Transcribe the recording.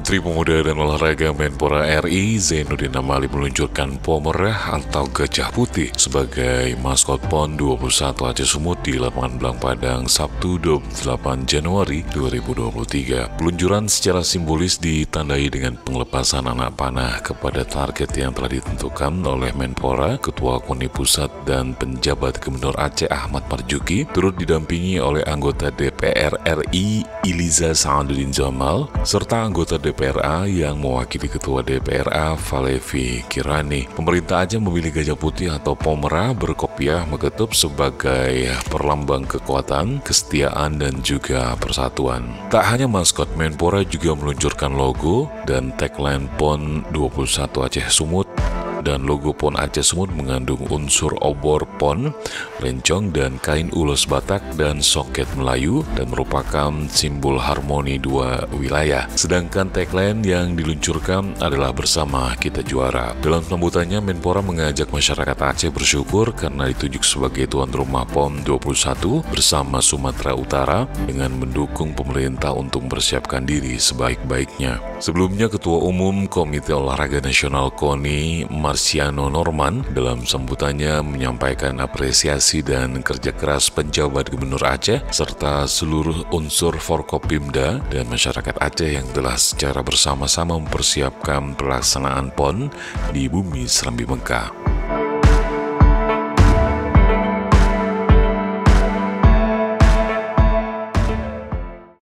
Menteri Pemuda dan Olahraga Menpora RI Zainuddin Amali meluncurkan Pomerah atau Gajah Putih sebagai maskot PON 21 Aceh Sumut di lapangan Belang Padang Sabtu 28 Januari 2023. Peluncuran secara simbolis ditandai dengan penglepasan anak panah kepada target yang telah ditentukan oleh Menpora, Ketua KONI Pusat dan penjabat Gubernur Aceh Ahmad Marzuki, turut didampingi oleh anggota DPR RI Iliza Sa'aduddin Jamal serta anggota DPRA yang mewakili Ketua DPRA Falevi Kirani. Pemerintah Aceh memilih gajah putih atau Pomerah berkopiah mengetup sebagai perlambang kekuatan, kesetiaan, dan juga persatuan. Tak hanya maskot, Menpora juga meluncurkan logo dan tagline PON 21 Aceh Sumut. Dan logo PON Aceh Sumut mengandung unsur obor PON, lencong dan kain ulos Batak dan soket Melayu dan merupakan simbol harmoni dua wilayah. Sedangkan tagline yang diluncurkan adalah bersama kita juara. Dalam sambutannya, Menpora mengajak masyarakat Aceh bersyukur karena ditunjuk sebagai tuan rumah PON 21 bersama Sumatera Utara dengan mendukung pemerintah untuk mempersiapkan diri sebaik-baiknya. Sebelumnya, Ketua Umum Komite Olahraga Nasional KONI Marciano Norman dalam sambutannya menyampaikan apresiasi dan kerja keras penjabat Gubernur Aceh serta seluruh unsur Forkopimda dan masyarakat Aceh yang telah secara bersama-sama mempersiapkan pelaksanaan PON di bumi Serambi Mekah.